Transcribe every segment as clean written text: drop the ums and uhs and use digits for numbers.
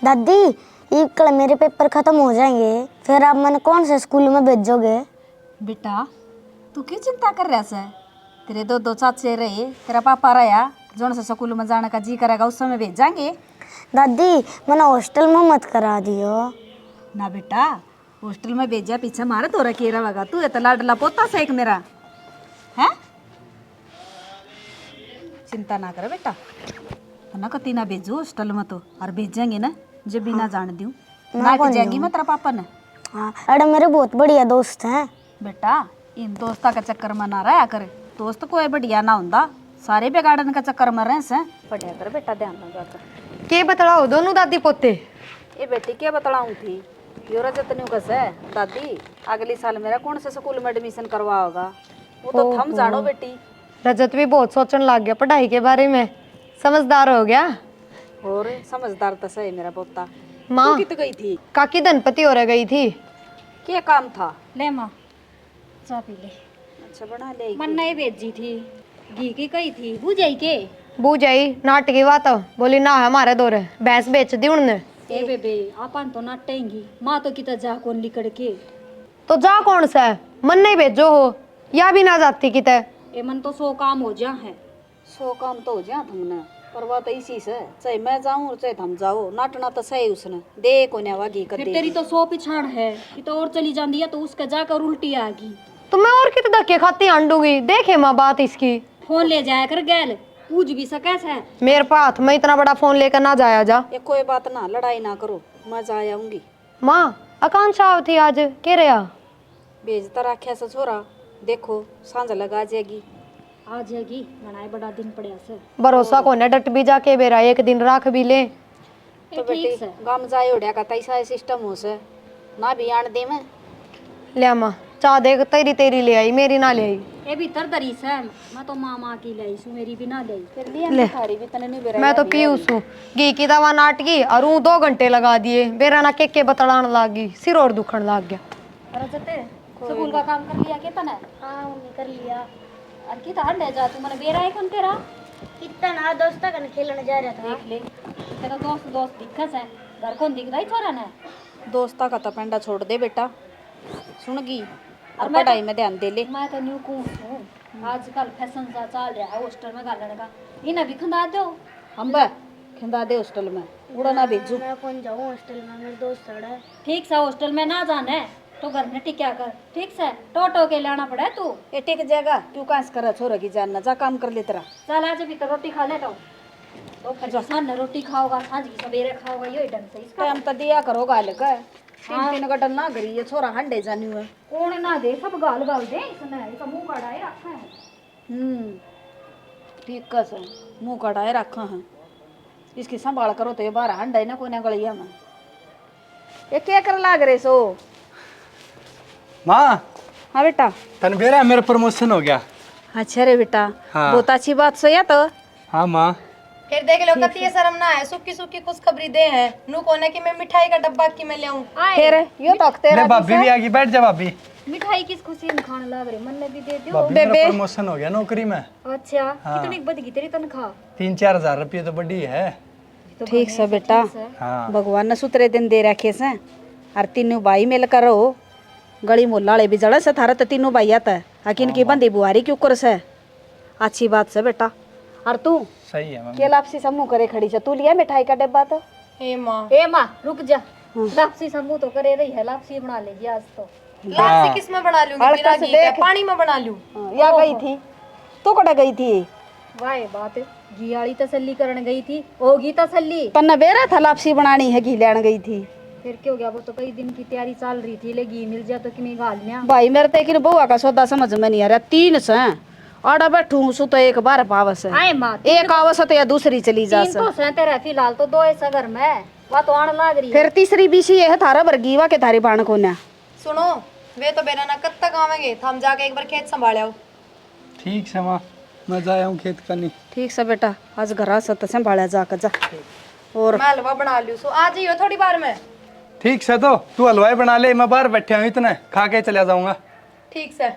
दादी ये कल मेरे पेपर खत्म हो जाएंगे, फिर आप मैंने कौन से स्कूल में भेजोगे? बेटा तू क्यों चिंता कर रहा है? तेरे दो दो चाचे रहे, तेरा पापा रहा, जोन से स्कूल में जाने का जी करेगा उस समय भेजाएंगे। दादी मैंने हॉस्टल में मत करा दियो। ना बेटा, हॉस्टल में भेजा पीछे मारे तो रखी रहेगा। तू ये तो लाडला पोता से एक मेरा है। चिंता ना करे बेटा, ना कती ना भेजो हॉस्टल में तो, और भेजेंगे ना जब भी ना जान दूँ ना जाएगी मैं तेरा पापा ने। हाँ अरे मेरे बहुत बढ़िया दोस्त हैं। बेटा इन दोस्ता का चक्कर में ना रहा करे, दोस्त कोई बढ़िया ना होंदा, सारे बेगाड़न का चक्कर में रहे से। पढ़िया कर बेटा, ध्यान लगा कर। के बतलाओ दोनों दादी पोते? ये बेटी क्या बतलाऊं थी, यो रजत न्यू कस है दादी, अगले साल मेरा कौन से स्कूल में एडमिशन करवा होगा, वो तो थम जानो बेटी। रजत भी बहुत सोचने लग गया पढ़ाई के बारे में, समझदार हो गया। और समझदार तो सही मेरा पोता। माँ कित गई थी? काकी धनपति हो गई थी। क्या काम था? ले माँ चाय पी ले। अच्छा बना ले। मन नहीं भेजी थी, घी की कही थी बुझाई के बूझ आई नाट की बात, बोली ना हमारे दौरे भैंस बेच दी उनने। ए बेबे अपन तो नाटेंगी, माँ तो कितना जा कौन लिकड़ के। तो जा कौन सा है, मन नहीं भेजो हो या भी ना जाती किते। ए मन तो 100 काम हो जा है। 100 काम तो हो जा तुमने, पर बात इसी से, चाहे मैं जाऊं और चाहे थम जाओ, नाटना तो सही उसने दे को वागी कर फिर दे। तेरी तो 100 पिछाड़ है कि तो और चली जाती है तो उसका जाकर उल्टी आगी। तो मैं और कितने धक्के खाती आंडूंगी, देखे माँ बात इसकी। फोन ले जाया कर गैल, पूछ भी सके है। मेरे पास में इतना बड़ा फोन लेकर ना जाया जा। ये कोई बात ना, लड़ाई ना करो, मैं जा आऊंगी। माँ आकांक्षा थी आज के रहा भेजता रखे से छोरा, देखो सांझ लगा जाएगी। आ जाएगी, मनाए बड़ा दिन पड़े से। भरोसा को न डट भी जाके बेरा एक दिन राख भी ले। तो बेटी गांव जाए उड़िया का तैसा सिस्टम हो से ना भी आन दे मैं। ले माँ चाह देख, तेरी तेरी ले आई, मेरी ना ले आई। ए भी दरी से मैं तो मामा की लाई सु, मेरी भी ना लाई। फिर लिए थारी भी तने नहीं बेरा। मैं तो पीयूस हूँ, घी की दवा नाट की और 2 घंटे लगा दिए, बेरा ना के बतलाने लागी, सिर और दुखन लग गया। रजते स्कूल का काम कर लिया के तने? हाँ मम्मी कर लिया। और की हंडे जा तू मैंने बेरा है कौन तेरा? कितना ना दोस्ता कन खेलने जा रहा था। देख ले तेरा दोस्त दिखस है, घर कौन दिख रहा है छोरा ने? दोस्ता का तो पेंडा छोड़ दे बेटा, सुनगी और पढ़ाई में ध्यान दे ले। मैं तो न्यू को हूँ, आजकल फैशन सा चल रहा है हॉस्टल में गालने का, इन्हें भी खंदा दो। हम बे खिंदा दे हॉस्टल में, उड़ा ना भेजू। मैं कौन जाऊँ हॉस्टल में, मेरे दोस्त है। ठीक से हॉस्टल में ना जाने तो घर में टिक्या कर, ठीक से टोटो के लाना पड़े तू। ये टिक जाएगा, तू कहाँ से करा छोरा की जानना, जा काम कर ले तेरा। चल आज भी तो रोटी खा ले तो फिर सामने रोटी खाओगा, सांझ की सवेरे खाओगा, यही ढंग से इसका टाइम तो दिया करो गाल का, 3 गटल ना करी, ये छोरा हंडे जानी हुआ। कौन ना दे, सब गाल गाल दे इसने, इसका मुंह कड़ाए रखा है। ठीक कस मुँह कटाए रखा है, इसकी संभाल करो तो ये 12 हंडे ना कोई ना गलिया में। ये क्या कर लाग रहे सो? माँ हाँ बेटा। तन बेरा मेरा प्रमोशन हो गया। अच्छा रे बेटा, हाँ। बहुत अच्छी बात सो या तो। हाँ माँ। फिर देख लो कती ये शर्म ना है, सुखी सुखी खुशखबरी दे है नू कोने की मैं मिठाई का डब्बा की मैं ले आऊं। फिर यो तो तेरा ले भाभी भी आ गई, बैठ जा भाभी। मिठाई किस खुशी में खाने लग रहे, मन ने भी दे दियो। भाभी मेरा प्रमोशन हो गया नौकरी में। अच्छा हाँ। कितनी बढ़ गई तेरी तनख्वाह? 3-4 हजार रुपये तो बड़ी है। ठीक से बेटा, हाँ भगवान ने सुतरे दिन दे रखे से, और तीनों भाई मिल कर रहो, गली मोहल्ला भी जड़ा से थारा तो तीनों भाई आता है, हकीन की बंदी बुआरी क्यों कर से। अच्छी बात से बेटा। और तू सही है मम्मी। के लापसी समूह करे खड़ी से, तू लिया मिठाई का डब्बा तो? हे माँ ए माँ रुक जा, लापसी समूह तो करे रही है, लापसी बना लेगी आज तो। लापसी किस में बना लूंगी, बिना घी के पानी में बना लूं। या गई थी तू कड़ा गई थी? वाह बात, घी वाली तसल्ली करने गई थी, होगी तसल्ली। पन्ना बेरा था लापसी बनानी है, घी लेने गई थी। फिर क्यों गया, वो तो कई दिन की तैयारी चल रही थी, ले घी मिल जाए तो किमें गाल लिया। भाई मेरे तो एक बुआ का सौदा समझ में नहीं आ रहा, 3 से आड़ा बैठू सु तो एक बार पावस है, आए माँ एक आवस तो या दूसरी चली जा 3 तो से तेरा, फिलहाल तो 2 ऐसा घर में वह तो आने लग रही है। फिर तीसरी बीसी है थारा वर्गीवा के थारी बाण को ना। सुनो वे तो बेरा ना कब तक आवेंगे, हम जाके एक बार खेत संभाले आओ। ठीक से माँ, मैं जाया हूँ खेत करनी। ठीक से बेटा, आज घर से संभाला जाकर जा। और मैं हलवा बना लूं, सो आज ही हो थोड़ी बार में। ठीक से, तो तू हलवाई बना ले, मैं बाहर बैठे हूँ, इतने खा के चला जाऊंगा। ठीक से।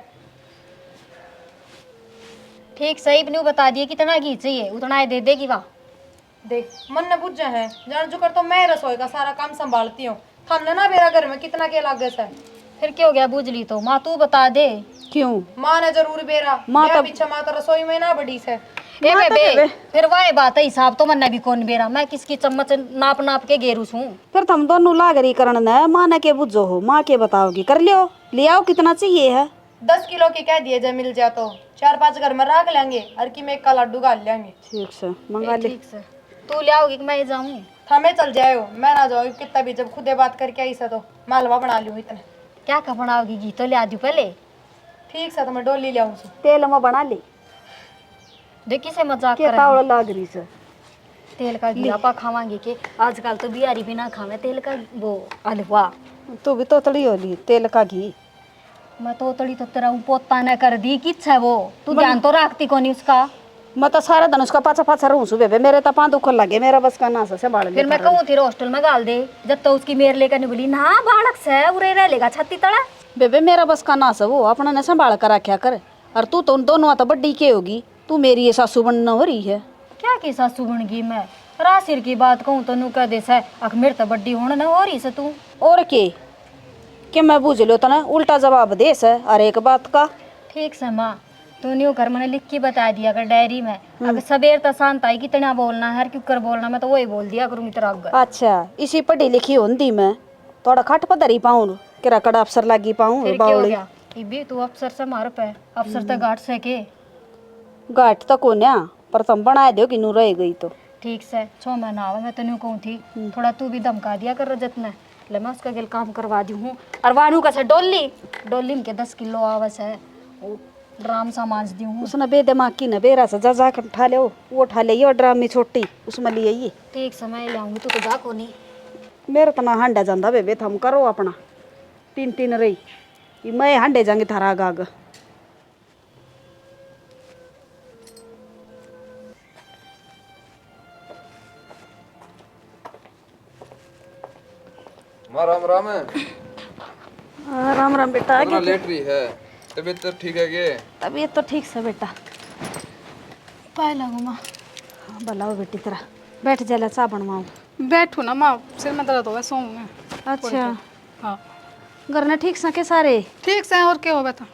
ठीक सही बता दिए कितना घी चाहिए, उतना ही दे देगी वाह। देख मन ने बुझ है जान जो कर तो मैं रसोई का सारा काम संभालती हूँ। हमने ना मेरा घर में कितना के लागे से। फिर क्या हो गया बुझली तो माँ तू बता दे। क्यों माँ ने जरूर बेरा माँ मेरा तब- पीछे माँ तो रसोई में ना बड़ी से। ए बेबे फिर वही बात है हिसाब तो मन्ना भी कौन बेरा मैं किसकी चम्मच नाप नाप के गेरूस हूँ। फिर तुम दोनों लाग रही करण ने माँ ने के बुझो हो माँ के बताओगी कर लियो ले आओ कितना चाहिए है 10 किलो की कह दिए जब मिल जाए तो 4-5 घर में रख लेंगे और की में एक का लड्डू गाल लेंगे। ठीक से मंगा ले ठीक से तू ले आओगी कि मैं जाऊँ। हमें चल जाए मैं ना जाओ कितना भी जब खुदे बात करके आई से तो मालवा बना लूँ इतने। क्या का बनाओगी घी तो ले आ दूँ पहले। ठीक से तो मैं डोली ले आऊँ। तेल में बना ले देखी से मजाक के कर तावड़ा लाग रही से तेल का घी आपा खावांगे के आजकल तो बिहारी भी ना खावे तेल का वो हलवा। तू भी तोतड़ी होली तेल का घी मैं तो तड़ी तो तेरा पोता न कर दी किच है वो तू ध्यान तो रखती कोनी उसका। मैं तो सारा दिन उसका पाछा पाछा रहूं सु बेबे मेरे तो पाँव दुखन लगे मेरा बस का ना से बाल फिर मैं कहूँ थी हॉस्टल में गाल दे जब तो उसकी मेर लेकर नहीं बोली ना बालक से उरे रह लेगा छत्ती तड़ा। बेबे मेरा बस का ना से वो अपना ने संभाल कर रखा कर और तू तो दोनों तो बड्डी के होगी तू मेरी ये सासू बनना हो रही है। क्या की सासू बन गई मैं रासिर की बात कहूँ तो नू कह दे से अख मेरे तो बड्डी होने न हो रही से तू। और के मैं बुझ लो तो ना उल्टा जवाब दे से हर एक बात का। ठीक से माँ तूने घर मैंने लिख के बता दिया अगर डायरी में अगर सवेर तो शांत आई कितना बोलना है क्यों कर बोलना मैं तो वही बोल दिया करूँगी तेरा अगर। अच्छा इसी पढ़ी लिखी होंदी मैं थोड़ा खट पधरी पाऊँ किरा कड़ा अफसर लागी पाऊँ फिर क्या हो गया ये भी तू अफसर से मार पे अफसर तो गाट से के गाठ तो को ना पर तुम बना दो कि नू रह गई तो। ठीक से 6 महीना आवा मैं तनु कहूँ थी थोड़ा तू भी धमका दिया कर रजत ने ले मैं उसका गिल काम करवा दी हूँ और वानू का से डोली में के 10 किलो आवस है वो ड्राम सा मांझ दी हूँ। उसने बेदिमाग की न बेरा से जा कर उठा ले वो उठा ले ये ड्राम में छोटी उसमें ले आइए। ठीक से मैं ले आऊँगी तू तो जा को नहीं। मेरा तो ना हांडा जाता बेबे थम करो अपना 3 रही ये मैं हांडे जाएंगे थारा आग माँ राम राम है। राम राम बेटा कितना लेट रही है तबीयत तो ठीक है के तबीयत तो ठीक से बेटा पाए लगो माँ। हाँ भला बेटी तेरा बैठ जा चाह बनवाऊँ। बैठू ना माँ सिर में दर्द हो गया सोऊं मैं। अच्छा हाँ घर ने ठीक सके सारे ठीक से और क्या हो बता।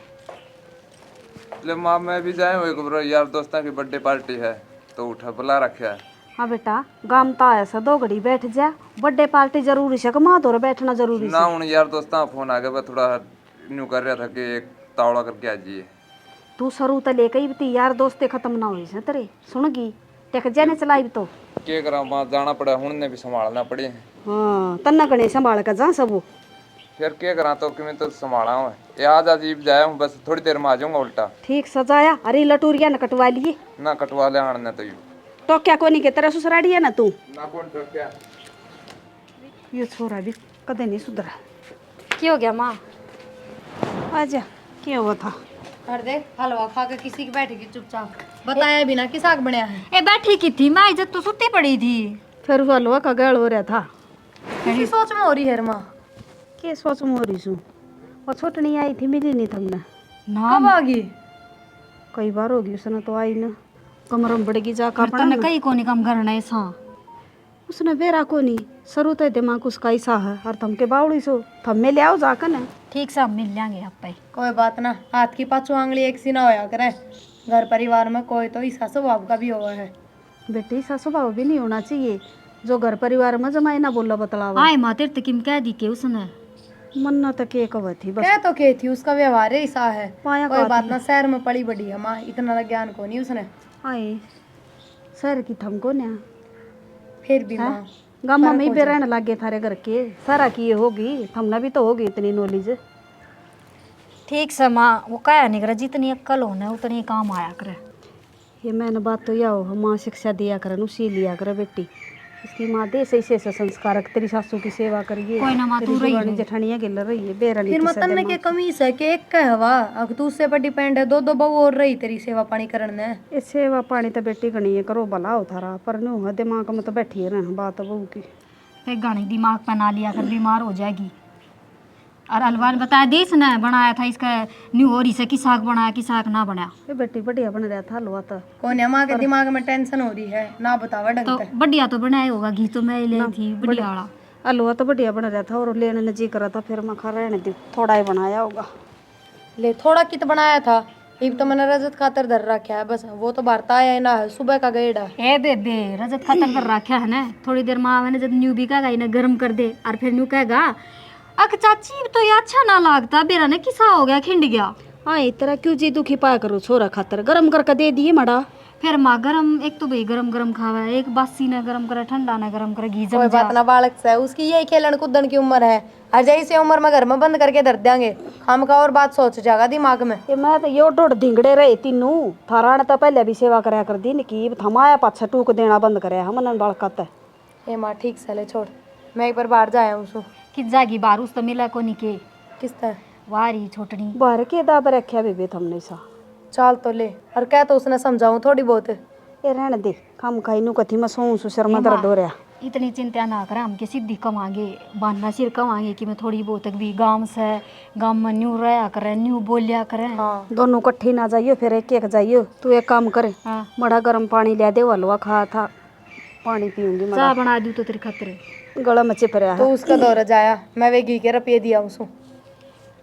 ले माँ मैं भी जाए हुए एक यार दोस्ता की बर्थडे पार्टी है तो उठा बुला रखा है। हाँ बेटा गाम तो आया सा 2 घड़ी बैठ जा बर्थडे पार्टी जरूरी है माँ तो बैठना जरूरी ना उन यार दोस्ता फोन आ गया मैं थोड़ा न्यू कर रहा था कि एक तावड़ा करके आ जाइए। तू सरू तो लेके ही बती यार दोस्ते खत्म ना हुई से तेरे सुनगी टेक जाने चलाई तो क्या करा माँ जाना पड़ा हूँ ने भी संभालना पड़े। हाँ तन्ना गणे संभाल कर जा सब फिर क्या करा तो कि मैं तो संभाला हूँ ये आज अजीब जाया हूँ बस थोड़ी देर में आ जाऊंगा उल्टा। ठीक सजाया अरे लटूरिया न कटवा लिए ना कटवा ले आने तो तो क्या कोनी के तेरा ससुराड़ी है ना तू ना कौन तो क्या ये छोरा भी कदे नहीं सुधरा। क्या हो गया माँ। आजा क्या हुआ था और देख हलवा खा के किसी की बैठेगी चुपचाप बताया बिना कि साग बनया है। ए बैठी की थी मैं इज्जत तो सुती पड़ी थी। फिर वो हलवा का गैल हो रहा था किसी सोच में हो रही है माँ। के सोच मोरी सू वो छोटनी आई थी मिली नहीं तुमने कब आ गई। कई बार होगी उसने तो आई ना कमर में बढ़ेगी जा का तने कई कोनी काम करना है सा उसने बेरा को नहीं सरू तो दिमाग उसका ऐसा है और तुम के बावड़ी सो थम में ले आओ जाकर ना ठीक से हम मिल जाएंगे आप पे। कोई बात ना हाथ की पाछू आंगली एक सी ना होया करे घर परिवार में कोई तो ईसा स्वभाव का भी हुआ है। बेटी ऐसा स्वभाव भी नहीं होना चाहिए जो घर परिवार में जमाई ना बोला बतलावा आए माँ तेरे किम कह दी के उसने मन्ना तक एक थी बस कह तो के थी उसका व्यवहार ही ऐसा है। पाया कोई बात ना शहर में पड़ी बड़ी है माँ इतना ज्ञान को नहीं उसने। आए सर की थमको ना फिर भी माँ गामा में भी रहने लगे थारे घर के सारा की होगी थमना भी तो होगी इतनी नॉलेज। ठीक से माँ वो कहा नहीं करे जितनी अक्ल होना उतनी काम आया करे। ये मैंने बात तो या हो माँ शिक्षा दिया करे उसी लिया करे बेटी इसकी माँ दे सही से संस्कार तेरी सासू की सेवा करिए कोई ना माँ तू रही हो। जेठानिया गिल रही है बेरानी फिर मतन में के कमी है कि एक का हवा अब तू उससे पर डिपेंड है 2-2 बहू और रही तेरी सेवा पानी करने। ये सेवा पानी तो बेटी गणी है करो भला हो थारा पर नो है दिमाग में तो बैठी है ना बात बहू की। फिर गाने दिमाग पे ना लिया कर बीमार हो जाएगी। और हलवा ने बताया देश ने बनाया था इसका न्यू और इसे की साग बनाया कि साग ना बनाया। ये बेटी बढ़िया बन रहा था हलवा तो। कौन है माँ के दिमाग में टेंशन हो रही है ना बतावा ढंग तो से। बढ़िया तो बनाया होगा, घी तो मैं ले थी बढ़िया वाला। हलवा तो बढ़िया बन रहा था और लेने ने जी करा था, फिर मैं खा रहने दी, थोड़ा ही बनाया होगा। ले थोड़ा कित बनाया था, इब तो मैंने रजत खातर धर रखा है बस, वो तो भरता है ना सुबह का गेड़ा। ए बेबे रजत खत्म कर रखा है ना, थोड़ी देर माँ मैंने जब न्यू भी कहेगा इन्हें गर्म कर दे और फिर न्यू कहेगा अक चाची तो ये अच्छा ना लगता, बेरा ने किसा हो गया खिंड गया। हाँ इतना क्यों जी दुखी पाया करो छोरा खातर, गरम करके दे दिए मड़ा। फिर माँ गरम एक तो भाई गरम गरम खावा है, एक बासी ने गरम करे ठंडा ने गरम करे घी जम कोई बात ना बालक से, उसकी यही खेलन कूदन की उम्र है, और जैसे उम्र में घर में बंद करके धर देंगे हम का और बात सोच जाएगा दिमाग में। ये मैं तो यो डोड धिंगड़े रहे तीनू, थारा ने तो पहले भी सेवा कराया कर दी निकी, थमाया पाछा टूक देना बंद कराया हमने बालकत। हे माँ ठीक से ले छोड़, मैं एक बार बाहर जाया हूँ। कि जागी बारूस तो मिला को निके किस तरह वारी छोटनी बाहर के दाब रखा बेबे तुमने सा। चाल तो ले, और क्या तो उसने समझाऊं थोड़ी बहुत। ये रहने दे, खाम खाई नु कथी में सोऊं सुसर में दर्द हो रहा। इतनी चिंता ना करें, हम के सिद्धि कमांगे बान्ना सिर कमांगे कि मैं थोड़ी बहुत भी गांव से गांव में न्यू रहा करें न्यू बोलिया करें। हाँ दोनों कट्ठी ना जाइयो, फिर एक एक जाइयो। तू एक काम करे, हाँ बड़ा गर्म पानी ले दे, हलवा खा था पानी पीऊंगी मैं, चाह बना दूँ तो तेरे खातिर। गला में चिप रहा तो है। उसका दौरा जाया, मैं वे घी के रुपये दिया उसको।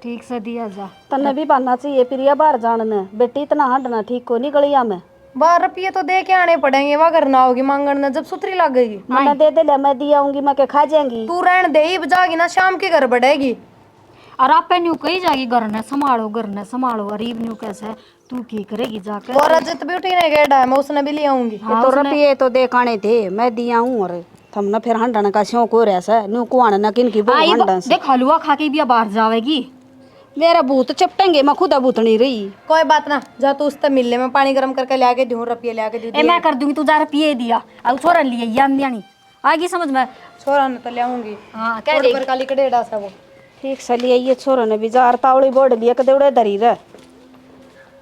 ठीक से दिया जा। तन्ने भी बनना चाहिए प्रिया बाहर जानने, बेटी इतना हंडना ठीक को नहीं गलिया में। 12 रुपये तो दे के आने पड़ेंगे, वह करना होगी मांगन में जब सुतरी लग गई। मैंने दे दे ले, मैं दिया आऊंगी, मैं के खा जाएंगी। तू रहन दे ही जागी ना, शाम के घर बढ़ेगी। और आप न्यू कही जाएगी घर ने संभालो गरीब न्यू कैसे तू की करेगी जाकर। और रजत भी उठी नहीं गेड़ा, मैं उसने भी ले आऊंगी। ये तो रुपये तो दे काने थे, मैं दिया हूँ। और थमना फिर हंडन का शौक हो रहा है, न्यू कुआन न किन की वो हंडन से। देख हलवा खा के भी अब बाहर जाएगी। मेरा भूत चपटेंगे, मैं खुदा भूत नहीं रही। कोई बात ना, जा तू उससे मिल ले, मैं पानी गर्म करके ले आके दूं, रुपये ले आके ए मैं कर दूंगी, तू जा रुपये दिया अब छोरा लिए यान दियानी आगी समझ में। छोरा ने तो ले आऊंगी। हाँ कह और दे पर काली कड़ेड़ा सा वो ठीक से लिए ये छोरा ने भी जार तावड़ी बोड़ लिया कदेवड़े धरी रह।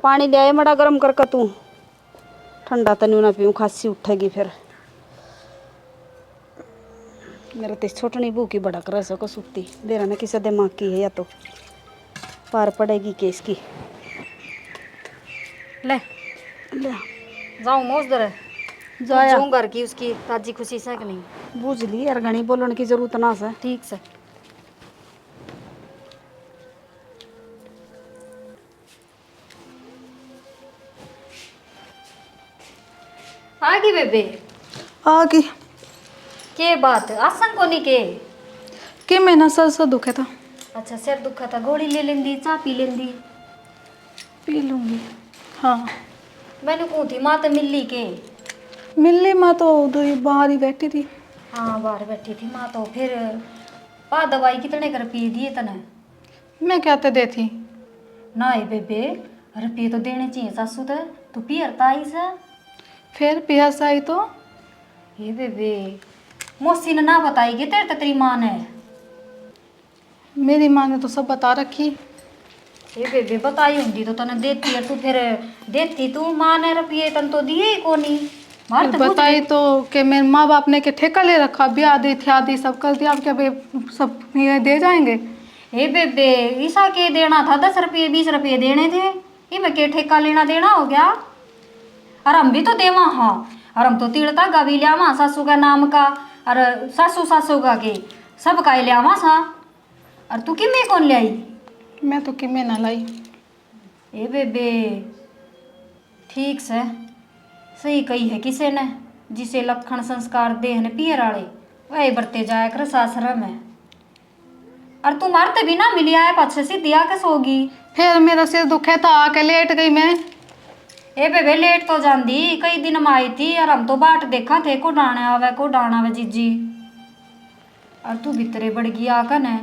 पानी ले आए मड़ा गर्म करके, तू ठंडा तन्यू ना पीऊँ, खांसी उठेगी फिर। मेरा तो छोटनी भूखी बड़ा कर सको सुखती, देरा ने किसी दिमाग की है या तो पार पड़ेगी केस की। ले ले जाऊँ मौज दर जाया जाऊँ घर की उसकी ताजी खुशी से कि नहीं। बूझ ली यार, घनी बोलने की जरूरत ना से। ठीक से आगी बेबे आगे के बात आसन को नहीं के मैंने सर दुखे था, अच्छा सिर दुखा था, गोली ले लेंदी चाह पी लेंदी। पी लूंगी। हाँ मैंने कहूँ थी माँ तो मिली के। मिलने माँ तो उधर ही बाहर ही बैठी थी। हाँ बाहर बैठी थी माँ तो फिर पा दवाई कितने कर पी दिए तने। मैं क्या ते देती, ना ही बेबे रुपये तो देने चाहिए सासू तो तू पियरता आई से। फिर पियास आई तो ये बेबे मौसी ने ना बताएगी तेरे तो तेरी माँ ने। मेरी माँ ने तो सब बता रखी। ये बेबे बताई होंगी तो तने देती है, तू फिर देती तू माँ ने रुपये तन तो दिए ही को नहीं। मार तो बताई तो कि मेरे माँ बाप ने के ठेका ले रखा, ब्याह दी थी आदि सब कर दिया, अब क्या सब ये दे जाएंगे। ए बेबे ईसा के देना था 10 रुपये 20 रुपये देने थे, ये मैं के ठेका लेना देना हो गया। और हम भी तो देवा हाँ, और हम तो तिड़ता गा भी लियावा सासू का नाम का, और सासू का के सब का ही लियावा सा। और तू कि मैं कौन ले आई। मैं तो कि मैं ना लाई। ए बेबे ठीक से सही कही है किसे ने, जिसे लखन संस्कार दे ने पियर आले वही बरते जाया कर सासरा में। और तू मारते भी ना मिली आए पाछे से दिया के सोगी। फिर मेरा सिर दुखे था, आके लेट गई मैं। ए बेबे लेट तो जांदी, कई दिन में आई थी और हम तो बाट देखा थे को डाने आवे जीजी। और तू भीतरे बढ़ गई आकन है।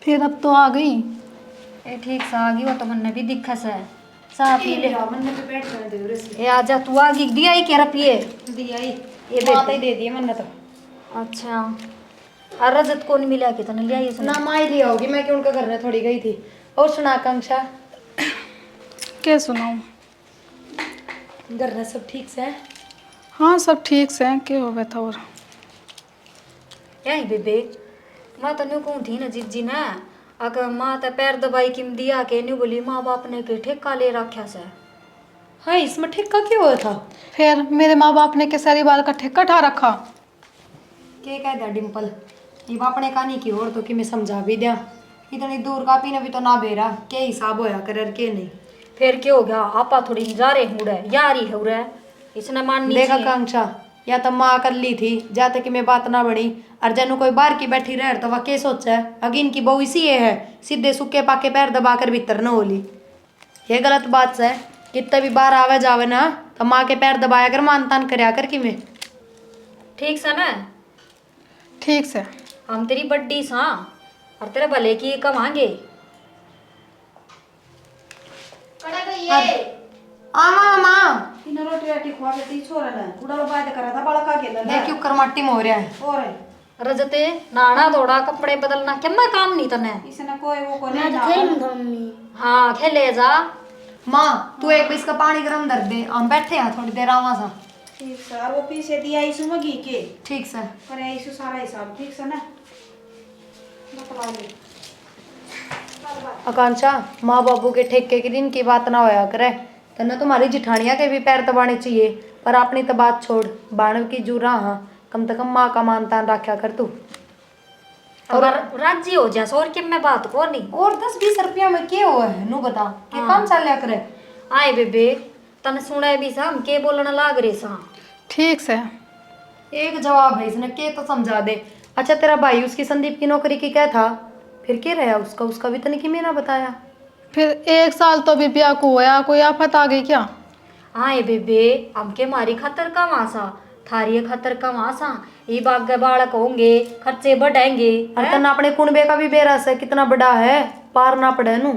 फिर अब तो आ गई। ए ठीक से आ गई, वो तो मन भी दिखा से सा पी ले। ए आजा तू आ गई, दिया ही क्या रुपये दिया ही ए माँ बेबे। ही दे दिए मैंने तो। अच्छा और रजत कौन मिला के तने लिया ये सुना। ना माँ ही लिया होगी, मैं क्यों उनका घर में थोड़ी गई थी। और सुना आकांक्षा, क्या सुनाऊं। घर में सब ठीक से है। हाँ सब ठीक से हैं, क्या हो गया था। और यही बेबे मैं तन्यू कहूँ थी ना जीजी ने अगर माँ ते पैर दबाई किम दिया के न्यू बोली माँ बाप ने के ठेका ले रखा से। हाँ इसमें ठेका क्यों हुआ था? फिर मेरे माँ बाप ने केसरी बाल का ठेका उठा रखा। के कह दिया डिम्पल ये अपने कहानी की और तो कि मैं समझा भी दिया। इतनी दूर का पीने भी तो ना बेरा के हिसाब होया कर के नहीं। फिर क्या हो गया आपा थोड़ी जा रहे हूँ रे यारी हो रे इसने माननी देखा चाहिए। आकांक्षा या तो माँ कर ली थी जहाँ तक कि मैं बात ना बनी और जनु कोई बाहर की बैठी रह तो वह के सोचा है अगिन की बहू इसी ये है सीधे सुक्के पाके पैर दबा कर भीतर न होली। ये गलत बात है। कितना भी बाहर आवे जावे ना तो माँ के पैर दबाया कर मान तान करया कर कि मैं ठीक से ना ठीक से हम तेरी बड्डी सा और तेरे भले की कमांगे। आमा माँ इन रोटी राटी खुआ के ती छोरा ना उड़ा बात करा था बड़ा का के ना देख क्यों करमाटी में हो रहा है। और रजते नाना दौड़ा कपड़े बदलना क्या मैं काम नहीं तने। इसने कोई वो को नहीं जा हाँ खेले जा। माँ तू एक बीस का पानी गरम धर दे हम बैठे हैं थोड़ी देर आवा सा। ठीक सर वो पीछे दिया इस मगी के ठीक से करे इस सारा हिसाब ठीक से ना बतला ले। आकांक्षा माँ बाबू के ठेके के दिन की बात ना होया करे तन्ने तुम्हारी जिठानिया के भी पैर दबाने चाहिए पर अपनी तो बात छोड़ बाणव की जूरा हाँ कम से कम माँ का मान तान रखा कर तू। और राजी हो जा और के मैं बात को नहीं और 10-20 रुपया में क्या हुआ है नू बता के काम चल लिया करे। आए बेबे तने सुने भी सा हम के बोलने लाग रे सा। ठीक से एक जवाब है इसने के तो समझा दे। अच्छा तेरा भाई उसकी संदीप की नौकरी की क्या था फिर क्या रहा उसका उसका भी तो नहीं कि मैंने बताया। फिर 1 साल तो अभी ब्याह को हुआ कोई आफत आ गई क्या? आए बेबे हमके मारी खातर कम आसा थारी खातर कम आसा ये बाग बालक होंगे खर्चे बढ़ेंगे। और तन्ना अपने कुनबे का भी बेरस है कितना बड़ा है पार ना पड़े नू।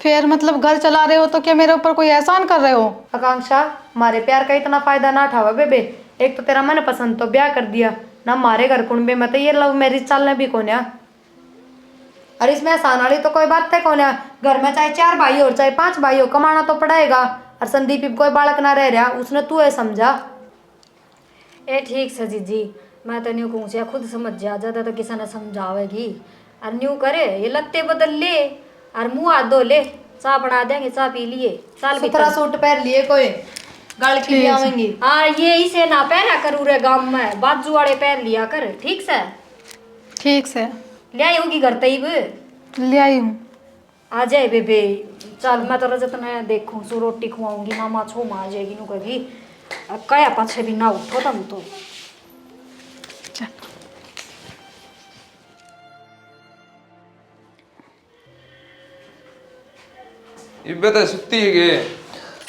फिर मतलब घर चला रहे हो तो क्या मेरे ऊपर कोई एहसान कर रहे हो? आकांक्षा हमारे प्यार का इतना फायदा ना उठावा बेबे। एक तो तेरा मन पसंद तो ब्याह कर दिया ना हमारे घर कुनबे में तो ये लव मैरिज चलने भी कौन है। और इसमें आसान वाली तो कोई बात है कौन है। घर में चाहे 4 भाई हो चाहे 5 भाई हो कमाना तो पड़ेगा। और संदीप कोई बालक ना रह रहा उसने तू है समझा। ए ठीक से जीजी मैं तो न्यू कहूँ खुद समझ जा ज्यादा तो किसी ने समझावेगी और न्यू करे ये लत्ते बदल ले और मुँह हाथ धो ले चाय बना देंगे चाय पी लिए साल सुथरा सूट पहन लिए कोई गल की भी आवेंगी। हाँ ये इसे ना पहना करूँ रे गाँव में बाजू वाले पहन लिया कर ठीक से। ठीक से ले आई होगी घर तईब ले आई हूँ। आ जाए बेबे चल मैं तो रजत ने देखूँ सो रोटी खुआऊंगी मामा छो माँ आ जाएगी नू कभी कया पाछे भी ना उठो तुम तो। इब्बे तो सुत्ती है गे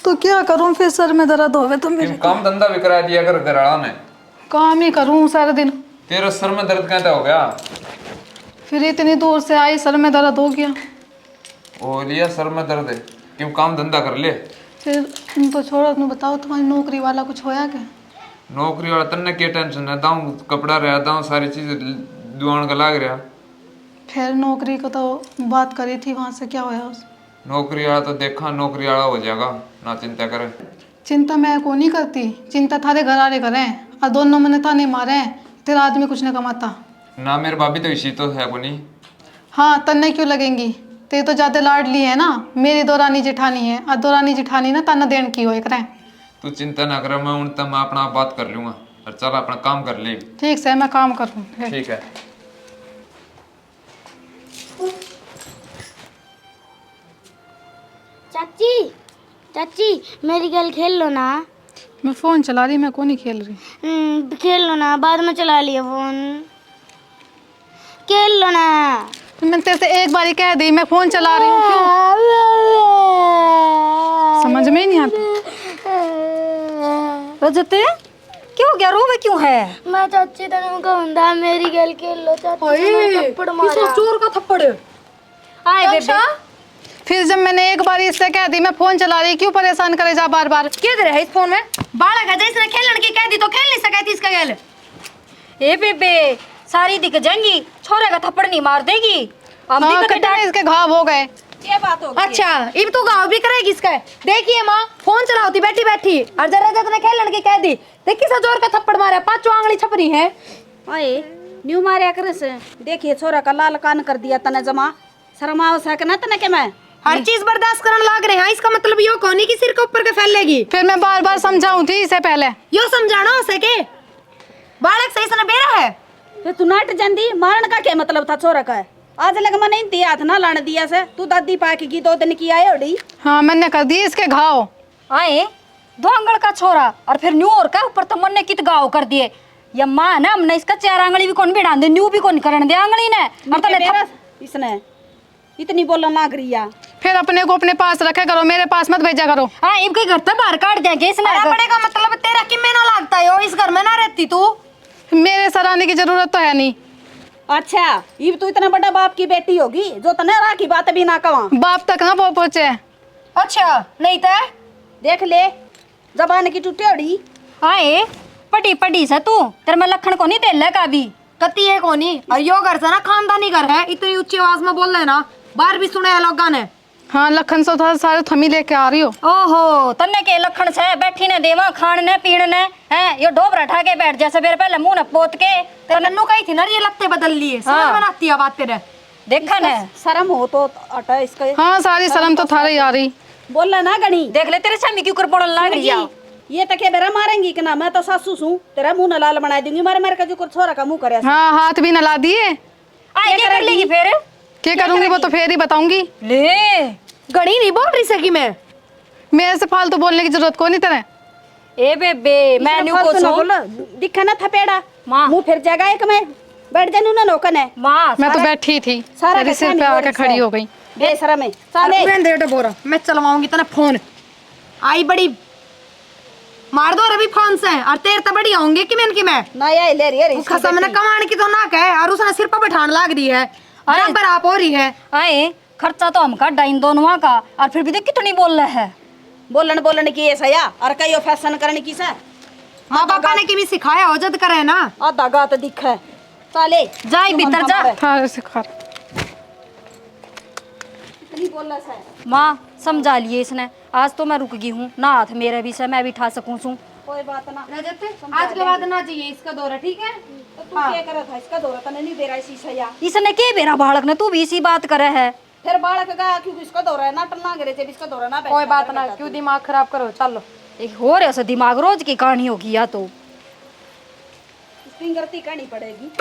तो क्या करूँ फिर सर में दर्द होवे तो मेरे काम धंधा भी करा दिया कर घरवाला ने। काम ही करूँ सारा दिन। तेरा सर में दर्द कहता हो गया? फिर इतनी दूर से आई सर में दर्द हो गया। ओ लिया सर में दर्द है क्यों काम धंधा कर ले। फिर तुम तो छोड़ो तुम बताओ तुम्हारी नौकरी वाला कुछ होया क्या? नौकरी वाला तन्ने क्या टेंशन है दाऊं कपड़ा रहा दाऊं सारी चीज दुआन का लाग रहा। फिर नौकरी को तो बात करी थी वहाँ से क्या होया उस? नौकरी वाला तो देखा नौकरी वाला हो जाएगा ना चिंता करे। चिंता मैं को नहीं करती चिंता थारे घर वाले करें और दोनों मैंने थाने मारे तेरा आदमी कुछ नहीं कमाता ना। मेरे भाभी तो इसी तो है को नहीं। हाँ तन्ने क्यों लगेंगी ते तो ज्यादा लाडली है ना। मेरी दो रानी जेठानी है और दो रानी जेठानी ना तन्ना देन की हो करें। तू चिंता ना करे मैं उन तक मैं अपना बात कर लूंगा और चल अपना काम कर ले। ठीक से मैं काम करूँ। ठीक है। चाची चाची मेरी गल खेल लो ना। मैं फोन चला रही मैं को नहीं खेल रही। खेल लो ना बाद में चला लिया फोन खेल लो ना। मैंने तेरे से एक बारी कह दी मैं फोन चला रही हूँ क्यों समझ में ही नहीं आता। रजते क्यों गया रोवे क्यों है? मैं चाची तेन कहूंदा मेरी गल खेल लो चाची ने थप्पड़ मारा। चोर का थप्पड़ आए बेबे फिर जब मैंने एक बार इससे कह दी मैं फोन चला रही क्यों परेशान करे जा बार बार। क्या दे रहा है इस फोन में बालक है जिसने खेलने की कह दी तो खेल नहीं सका थी इसका गल। ए बेबे सारी दिख जाएंगी छोरे का थप्पड़ नहीं मार देगी। हम भी हाँ, कभी कितने इसके घाव हो गए। ये बात हो अच्छा इब तू गाँव भी करेगी इसका। देखिए माँ फोन चलाती बैठी बैठी और जरा जरा ने खेलने की कह दी देखी सा जोर का थप्पड़ मारा 5 आंगली छपरी है। आए न्यू मारे कर से देखिए छोरा का लाल कान कर दिया तने जमा शर्म आओ सक ना तने के मैं हर चीज बर्दाश्त करने लाग रहे हैं, इसका मतलब यो कौन की सिर के ऊपर के फैलेगी। फिर मैं बार बार समझाऊं थी इसे पहले। यो समझाना हो सके बालक सही से बेरा है। फिर तू नाट जंदी मारन का क्या मतलब था छोरा का आज लग मन नहीं हाथ ना लाने दिया से तू दादी पाकेगी 2 दिन की आए ओडी। हाँ मैंने कर दिए इसके घाव। आए दो आंगल का छोरा और फिर न्यू और का ऊपर तो मन ने कित गाँव कर दिए। या माँ ना हमने इसका 4 आंगली भी कौन बिड़ा दे, न्यू भी कौन करने दे आंगली ने। और तने इसने इतनी बोलना लाग रही है। फिर अपने को अपने पास रखे करो, मेरे पास मत भेजा करो। हाँ इनके घर तक बाहर काट देंगे इसने। बड़े का मतलब तेरा कि में ना लगता है, इस घर में ना रहती तू। मेरे सराहने की जरूरत तो है नहीं। अच्छा ये तू इतना बड़ा बाप की बेटी होगी जो तने रा की बात भी ना कवा। बाप तक ना पहुंचे। अच्छा नहीं तो देख ले जबान की टूटी ओड़ी। आए पटी पटी से तू तेरे में लखन को नहीं दे का भी कती है कोनी। और यो घर से ना खानदानी घर है, इतनी ऊंची आवाज में बोल रहे ना बाहर भी सुने है लोगों ने। हाँ लखन से था सारे थमी लेके आ रही हो। ओहो तन्ने के लखन से बैठी ने देवा खान ने पीण ने है यो डोबरा ठा के बैठ जैसे मेरे पहले मुंह न पोत के तेरे नन्नू कही थी ना ये लत्ते बदल लिए। समझ में ना आती है बात तेरे। देखा ने शर्म हो तो अटा इसका हाँ सारी शर्म तो थारे आ रही। बोलना ना गणी। देख ले तेरे सामने क्यों कर बोलने लग रही है। ये तक बेरा मारेंगी कि ना मैं तो सासू हूँ तेरा मुंह न लाल बना दूंगी मारे मारे का जो छोरा का मुंह करे। हाँ हाथ भी नला दिए। आए क्या कर लेगी फिर क्या करूंगी वो तो फिर ही बताऊंगी। ले गणी नहीं बोल रही सकी मैं। मेरे से फालतू बोलने की जरूरत कोई नहीं तेरे। ए बेबे मैं न्यू को बोल दिखा ना थपेड़ा माँ। मुंह फिर जाएगा एक में बैठ जानू ना नौकन है। माँ मैं तो बैठी थी सारा तेरे सिर पे आके खड़ी हो गई। बेशरम है चले रहने दे बोरा, मैं चलवाऊंगी तेरा फोन। आई बड़ी मार दो रवि फोन से। और तेरे तो बड़ी होंगे कि मैं नया ले रही है खसा मैंने कमाने की तो ना कहे और उसने सिर पर बैठान लाग दी है बराबर आप हो रही है। आए खर्चा तो हम काटा इन दोनों का और फिर भी देख कितनी बोल रहे है। बोलन की ऐसा या और कई फैशन करने की सर माँ बापा ने की भी सिखाया हो जद करे ना। आधा गात दिख है चले जाए भीतर जा। थारे से खा इतनी बोलना सर माँ समझा लिए इसने। आज तो मैं रुक गई हूँ ना हाथ मेरे भी से मैं भी ठा सकूँ सू। कोई बात ना। रजत आज के बाद ना चाहिए इसका दौरा, ठीक है। तो तू क्या करा था इसका दौरा तने नहीं दे रहा इसी सया। इसने के बेरा बालक ने तू भी इसी बात करे है। फिर बालक का क्योंकि इसका दौरा है ना टलना गिरे थे इसका दौरा ना कोई बात ना, क्यों दिमाग खराब करो। चलो एक हो रहा दिमाग रोज की कहानी होगी या तो फिंगर ती करनी पड़ेगी।